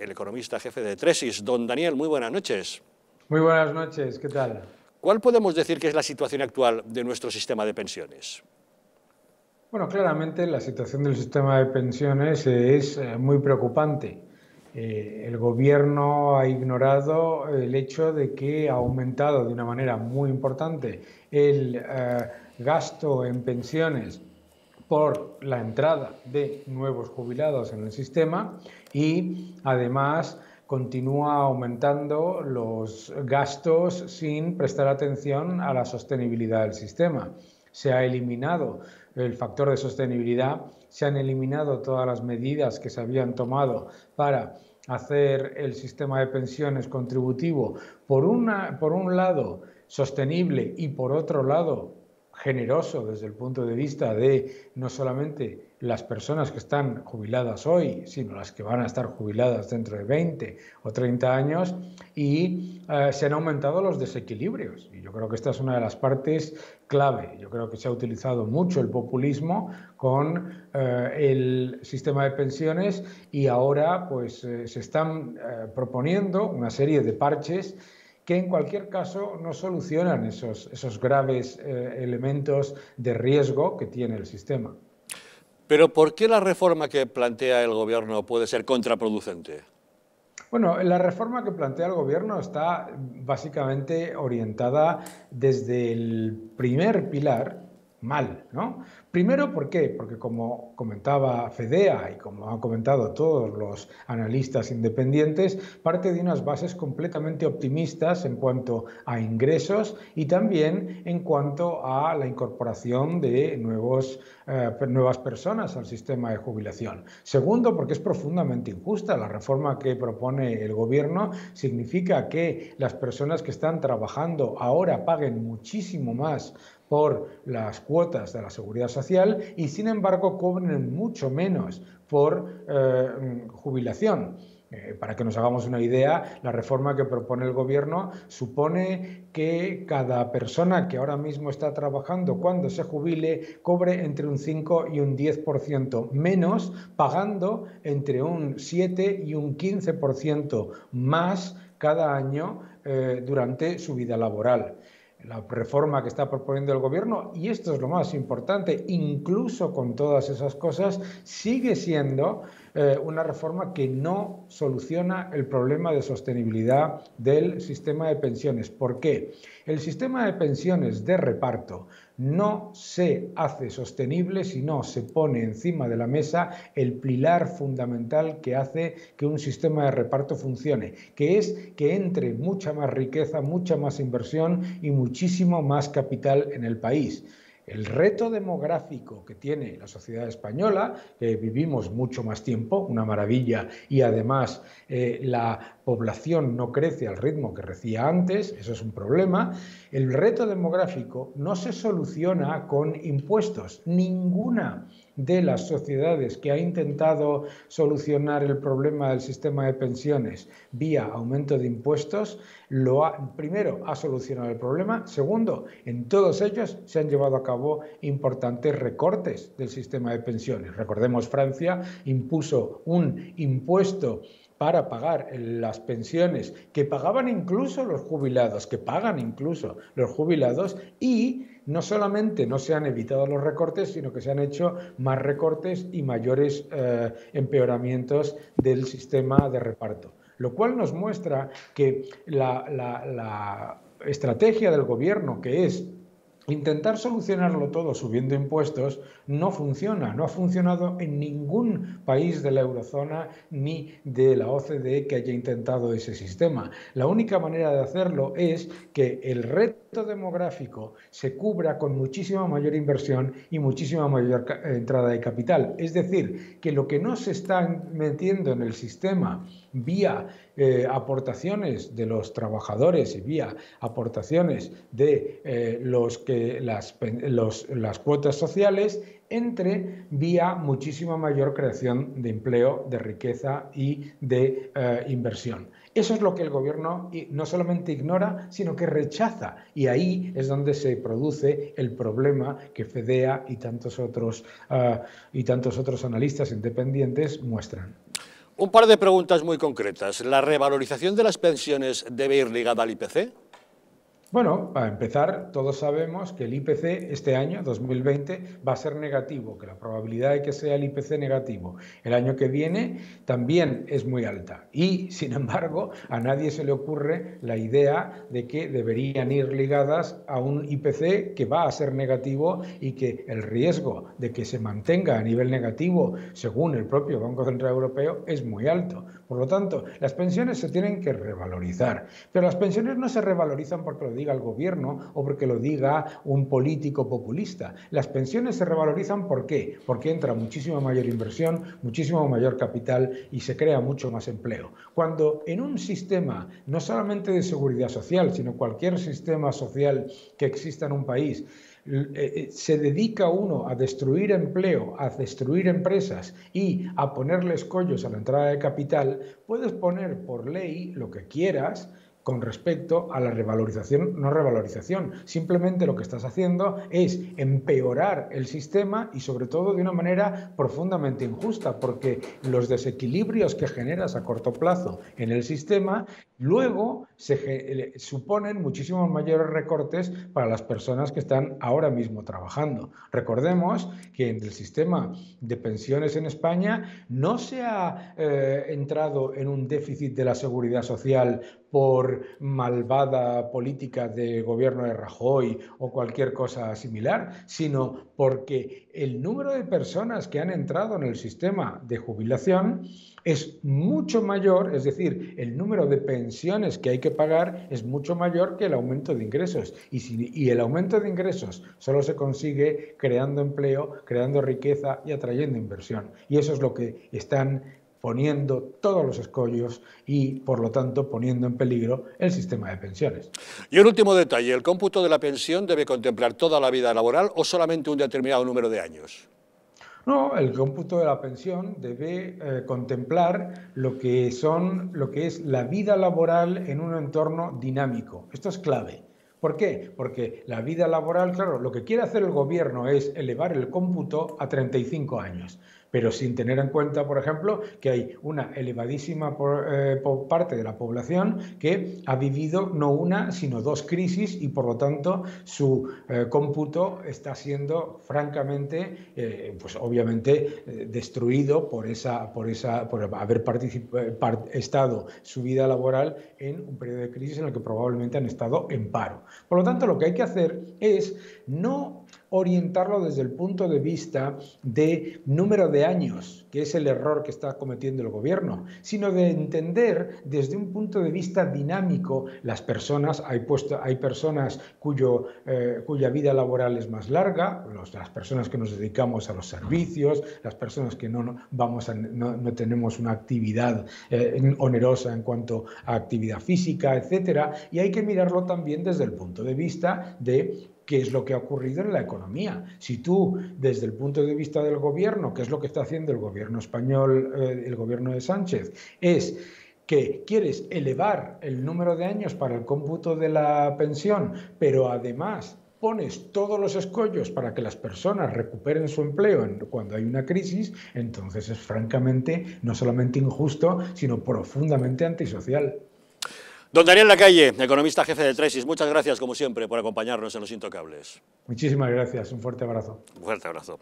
el economista jefe de Tresis. Don Daniel, muy buenas noches. Muy buenas noches, ¿qué tal? ¿Cuál podemos decir que es la situación actual de nuestro sistema de pensiones? Bueno, claramente la situación del sistema de pensiones es muy preocupante. El gobierno ha ignorado el hecho de que ha aumentado de una manera muy importante el gasto en pensiones por la entrada de nuevos jubilados en el sistema y además continúa aumentando los gastos sin prestar atención a la sostenibilidad del sistema. Se ha eliminado el factor de sostenibilidad, se han eliminado todas las medidas que se habían tomado para hacer el sistema de pensiones contributivo, por un lado sostenible y por otro lado generoso desde el punto de vista de no solamente las personas que están jubiladas hoy, sino las que van a estar jubiladas dentro de 20 o 30 años, y se han aumentado los desequilibrios. Y yo creo que esta es una de las partes clave. Yo creo que se ha utilizado mucho el populismo con el sistema de pensiones y ahora pues se están proponiendo una serie de parches que en cualquier caso no solucionan esos graves elementos de riesgo que tiene el sistema. Pero ¿por qué la reforma que plantea el gobierno puede ser contraproducente? Bueno, la reforma que plantea el gobierno está básicamente orientada desde el primer pilar mal, ¿no? Primero, ¿por qué? Porque como comentaba Fedea y como han comentado todos los analistas independientes, parte de unas bases completamente optimistas en cuanto a ingresos y también en cuanto a la incorporación de nuevas personas al sistema de jubilación. Segundo, porque es profundamente injusta. La reforma que propone el gobierno significa que las personas que están trabajando ahora paguen muchísimo más por las cuotas de la seguridad social y sin embargo cobren mucho menos por jubilación. Para que nos hagamos una idea, la reforma que propone el gobierno supone que cada persona que ahora mismo está trabajando cuando se jubile cobre entre un 5 y un 10% menos, pagando entre un 7 y un 15% más cada año durante su vida laboral. La reforma que está proponiendo el gobierno, y esto es lo más importante, incluso con todas esas cosas, sigue siendo una reforma que no soluciona el problema de sostenibilidad del sistema de pensiones. ¿Por qué? El sistema de pensiones de reparto no se hace sostenible si no se pone encima de la mesa el pilar fundamental que hace que un sistema de reparto funcione, que es que entre mucha más riqueza, mucha más inversión y muchísimo más capital en el país. El reto demográfico que tiene la sociedad española, que vivimos mucho más tiempo, una maravilla, y además la población no crece al ritmo que crecía antes, eso es un problema. El reto demográfico no se soluciona con impuestos. Ninguna de las sociedades que ha intentado solucionar el problema del sistema de pensiones vía aumento de impuestos, primero ha solucionado el problema, segundo, en todos ellos se han llevado a cabo importantes recortes del sistema de pensiones. Recordemos, Francia impuso un impuesto para pagar las pensiones que pagaban incluso los jubilados, que pagan incluso los jubilados, y no solamente no se han evitado los recortes, sino que se han hecho más recortes y mayores empeoramientos del sistema de reparto. Lo cual nos muestra que la estrategia del gobierno, que es intentar solucionarlo todo subiendo impuestos, no funciona. No ha funcionado en ningún país de la eurozona ni de la OCDE que haya intentado ese sistema. La única manera de hacerlo es que el reto demográfico se cubra con muchísima mayor inversión y muchísima mayor entrada de capital. Es decir, que lo que no se está metiendo en el sistema vía aportaciones de los trabajadores y vía aportaciones de las cuotas sociales, entre vía muchísima mayor creación de empleo, de riqueza y de inversión. Eso es lo que el gobierno no solamente ignora, sino que rechaza. Y ahí es donde se produce el problema que Fedea y tantos otros analistas independientes muestran. Un par de preguntas muy concretas. ¿La revalorización de las pensiones debe ir ligada al IPC? Bueno, para empezar, todos sabemos que el IPC este año, 2020, va a ser negativo, que la probabilidad de que sea el IPC negativo el año que viene también es muy alta. Y, sin embargo, a nadie se le ocurre la idea de que deberían ir ligadas a un IPC que va a ser negativo y que el riesgo de que se mantenga a nivel negativo, según el propio Banco Central Europeo, es muy alto. Por lo tanto, las pensiones se tienen que revalorizar, pero las pensiones no se revalorizan porque lo diga el gobierno o porque lo diga un político populista. Las pensiones se revalorizan ¿por qué? Porque entra muchísima mayor inversión, muchísimo mayor capital y se crea mucho más empleo. Cuando en un sistema, no solamente de seguridad social, sino cualquier sistema social que exista en un país, se dedica uno a destruir empleo, a destruir empresas y a ponerle escollos a la entrada de capital, puedes poner por ley lo que quieras con respecto a la revalorización, no revalorización. Simplemente lo que estás haciendo es empeorar el sistema y sobre todo de una manera profundamente injusta, porque los desequilibrios que generas a corto plazo en el sistema luego suponen muchísimos mayores recortes para las personas que están ahora mismo trabajando. Recordemos que en el sistema de pensiones en España no se ha entrado en un déficit de la seguridad social por malvada política del gobierno de Rajoy o cualquier cosa similar, sino porque el número de personas que han entrado en el sistema de jubilación es mucho mayor, es decir, el número de pensiones que hay que pagar es mucho mayor que el aumento de ingresos. Y el aumento de ingresos solo se consigue creando empleo, creando riqueza y atrayendo inversión. Y eso es lo que están poniendo todos los escollos y, por lo tanto, poniendo en peligro el sistema de pensiones. Y un último detalle, ¿el cómputo de la pensión debe contemplar toda la vida laboral o solamente un determinado número de años? No, el cómputo de la pensión debe contemplar lo que es la vida laboral en un entorno dinámico. Esto es clave. ¿Por qué? Porque la vida laboral, claro, lo que quiere hacer el gobierno es elevar el cómputo a 35 años, pero sin tener en cuenta, por ejemplo, que hay una elevadísima parte de la población que ha vivido no una, sino dos crisis y, por lo tanto, su cómputo está siendo, francamente, pues obviamente, destruido por haber estado su vida laboral en un periodo de crisis en el que probablemente han estado en paro. Por lo tanto, lo que hay que hacer es no orientarlo desde el punto de vista de número de años, que es el error que está cometiendo el gobierno, sino de entender desde un punto de vista dinámico las personas. Hay personas cuya vida laboral es más larga, las personas que nos dedicamos a los servicios, las personas que no tenemos una actividad onerosa en cuanto a actividad física, etcétera, y hay que mirarlo también desde el punto de vista de qué es lo que ha ocurrido en la economía. Si tú, desde el punto de vista del gobierno, qué es lo que está haciendo el gobierno español, el gobierno de Sánchez, es que quieres elevar el número de años para el cómputo de la pensión, pero además pones todos los escollos para que las personas recuperen su empleo cuando hay una crisis, entonces es francamente no solamente injusto, sino profundamente antisocial. Don Daniel Lacalle, economista jefe de Tresis, muchas gracias, como siempre, por acompañarnos en Los Intocables. Muchísimas gracias, un fuerte abrazo. Un fuerte abrazo.